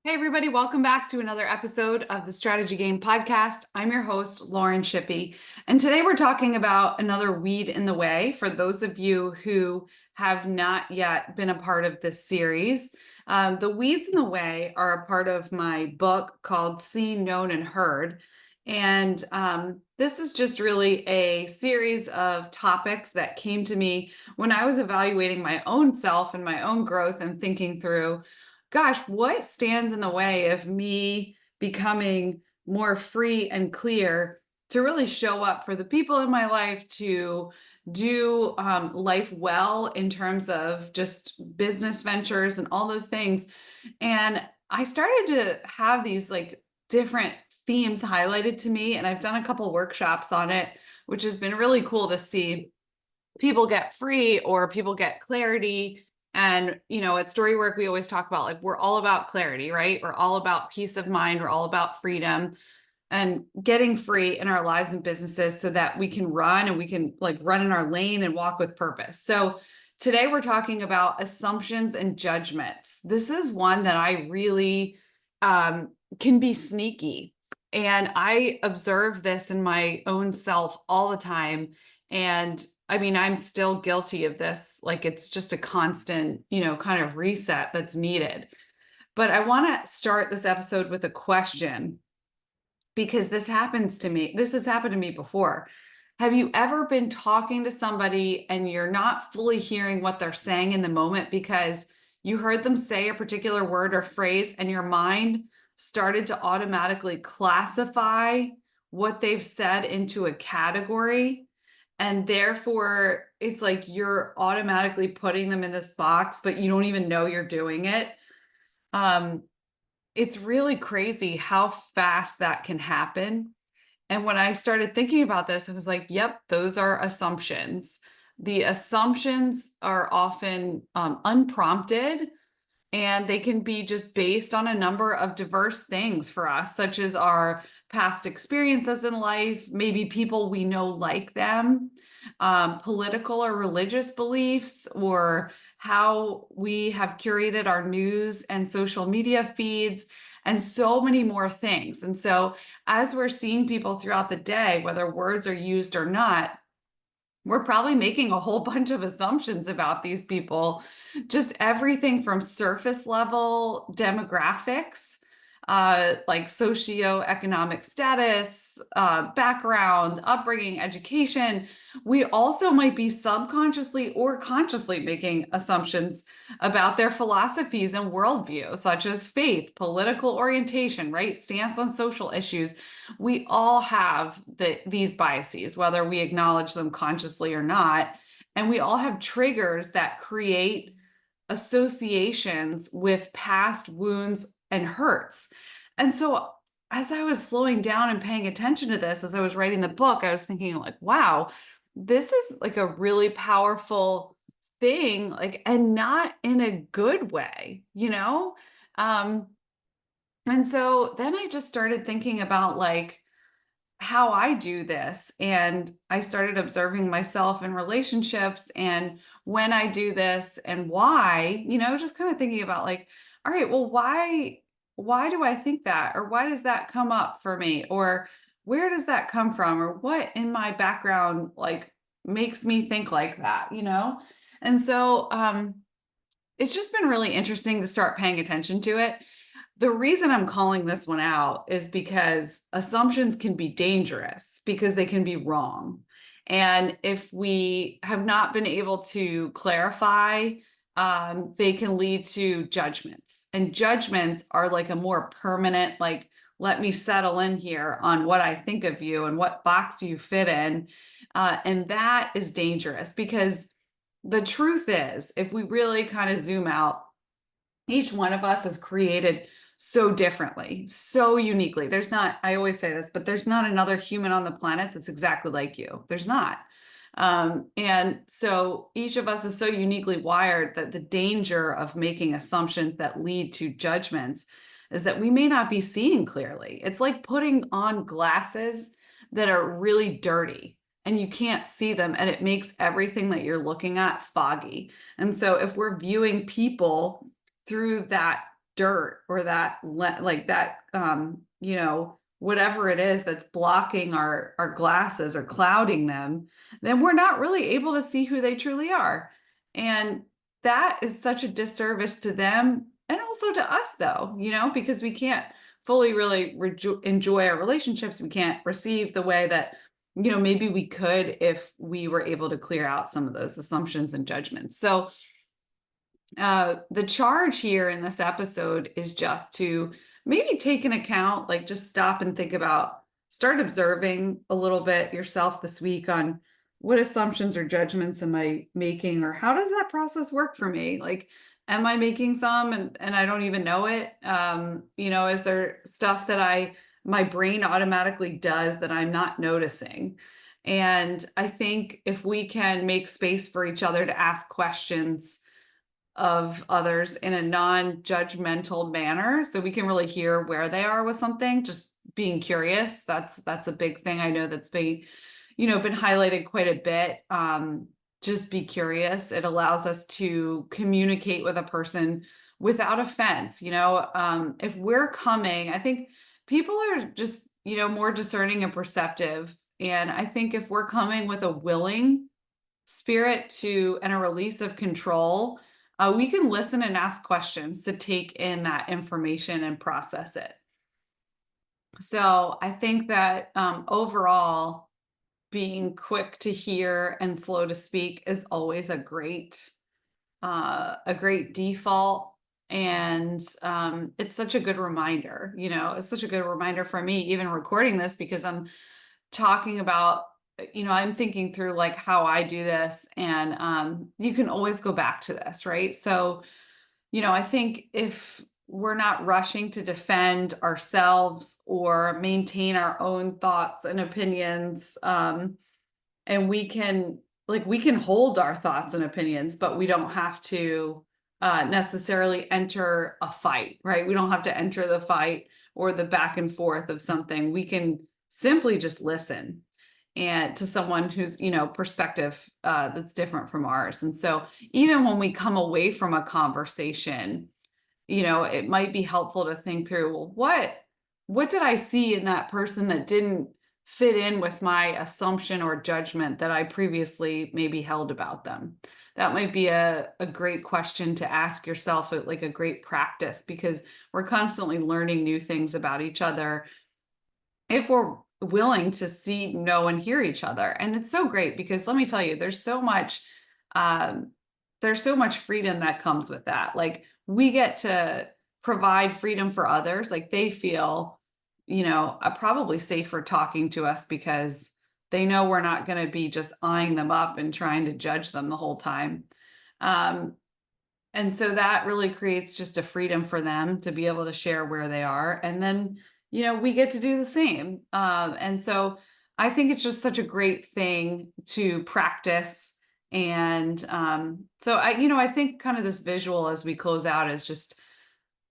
Hey, everybody, welcome back to another episode of the Strategy Game Podcast. I'm your host, Lauren Shippey, and today we're talking about another weed in the way for those of you who have not yet been a part of this series. The weeds in the way are a part of my book called Seen, Known, and Heard. And this is just really a series of topics that came to me when I was evaluating my own self and my own growth and thinking through, gosh, what stands in the way of me becoming more free and clear to really show up for the people in my life, to do life well in terms of just business ventures and all those things. And I started to have these like different themes highlighted to me, and I've done a couple workshops on it, which has been really cool to see people get free or people get clarity. And, at Storywork, we always talk about like, we're all about clarity, right? We're all about peace of mind. We're all about freedom and getting free in our lives and businesses so that we can run and we can like run in our lane and walk with purpose. So today we're talking about assumptions and judgments. This is one that I really can be sneaky. And I observe this in my own self all the time. And I mean, I'm still guilty of this. Like it's just a constant, kind of reset that's needed. But I want to start this episode with a question because this happens to me. This has happened to me before. Have you ever been talking to somebody and you're not fully hearing what they're saying in the moment because you heard them say a particular word or phrase and your mind started to automatically classify what they've said into a category? And therefore, it's like you're automatically putting them in this box, but you don't even know you're doing it. It's really crazy how fast that can happen. And when I started thinking about this, I was like, yep, those are assumptions. The assumptions are often unprompted, and they can be just based on a number of diverse things for us, such as our past experiences in life, maybe people we know like them, political or religious beliefs, or how we have curated our news and social media feeds, and so many more things. And so, as we're seeing people throughout the day, whether words are used or not, we're probably making a whole bunch of assumptions about these people, just everything from surface level demographics, like socioeconomic status, background, upbringing, education. We also might be subconsciously or consciously making assumptions about their philosophies and worldview, such as faith, political orientation, right? Stance on social issues. We all have these biases, whether we acknowledge them consciously or not. And we all have triggers that create associations with past wounds and hurts. And so, as I was slowing down and paying attention to this, as I was writing the book, I was thinking, like, wow, this is like a really powerful thing, like, and not in a good way, Um, and so then I just started thinking about like how I do this. And I started observing myself in relationships and when I do this and why, just kind of thinking about like, all right, well, why do I think that? Or why does that come up for me? Or where does that come from? Or what in my background like makes me think like that? And so it's just been really interesting to start paying attention to it. The reason I'm calling this one out is because assumptions can be dangerous because they can be wrong. And if we have not been able to clarify, they can lead to judgments. And judgments are like a more permanent, like, let me settle in here on what I think of you and what box you fit in. And that is dangerous because the truth is, if we really kind of zoom out, each one of us is created so differently, so uniquely. There's not, I always say this, but there's not another human on the planet that's exactly like you. There's not. And so each of us is so uniquely wired that the danger of making assumptions that lead to judgments is that we may not be seeing clearly. It's like putting on glasses that are really dirty and you can't see them, and it makes everything that you're looking at foggy. And so if we're viewing people through that dirt or that like that you know, whatever it is that's blocking our glasses or clouding them, then we're not really able to see who they truly are. And that is such a disservice to them and also to us though, you know, because we can't fully really enjoy our relationships. We can't receive the way that, you know, maybe we could if we were able to clear out some of those assumptions and judgments. So the charge here in this episode is just to maybe take an account, like just stop and think about, start observing a little bit yourself this week on what assumptions or judgments am I making, or how does that process work for me? Like, am I making some and I don't even know it? You know, is there stuff that my brain automatically does that I'm not noticing? And I think if we can make space for each other to ask questions of others in a non-judgmental manner, so we can really hear where they are with something, just being curious, that's a big thing I know that's been, you know, been highlighted quite a bit. Just be curious. It allows us to communicate with a person without offense. You know, if we're coming, I think people are just, you know, more discerning and perceptive, and I think if we're coming with a willing spirit to and a release of control, we can listen and ask questions to take in that information and process it. So I think that overall, being quick to hear and slow to speak is always a great default. And it's such a good reminder, you know, it's such a good reminder for me, even recording this, because I'm talking about, you know, I'm thinking through like how I do this, and you can always go back to this, right? So, you know, I think if we're not rushing to defend ourselves or maintain our own thoughts and opinions, and we can hold our thoughts and opinions, but we don't have to necessarily enter a fight, right? We don't have to enter the fight or the back and forth of something. We can simply just listen and to someone who's, you know, perspective that's different from ours. And so even when we come away from a conversation, you know, it might be helpful to think through, well, what did I see in that person that didn't fit in with my assumption or judgment that I previously maybe held about them? That might be a great question to ask yourself, like a great practice, because we're constantly learning new things about each other if we're willing to see, know, and hear each other. And it's so great because let me tell you, um, there's so much freedom that comes with that. Like we get to provide freedom for others. Like they feel, you know, probably safer talking to us because they know we're not going to be just eyeing them up and trying to judge them the whole time. Um, and so that really creates just a freedom for them to be able to share where they are. And then, you know, we get to do the same. And so I think it's just such a great thing to practice. And so you know, I think kind of this visual as we close out is just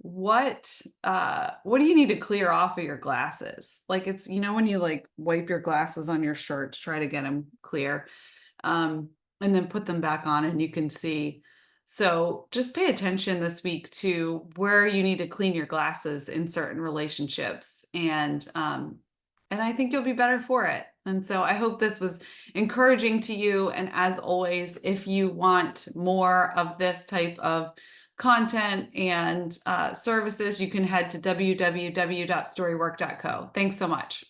what do you need to clear off of your glasses? Like it's, you know, when you like wipe your glasses on your shirt to try to get them clear, and then put them back on and you can see. So just pay attention this week to where you need to clean your glasses in certain relationships, and I think you'll be better for it. And so I hope this was encouraging to you. And as always, if you want more of this type of content and services, you can head to www.storywork.co. Thanks so much.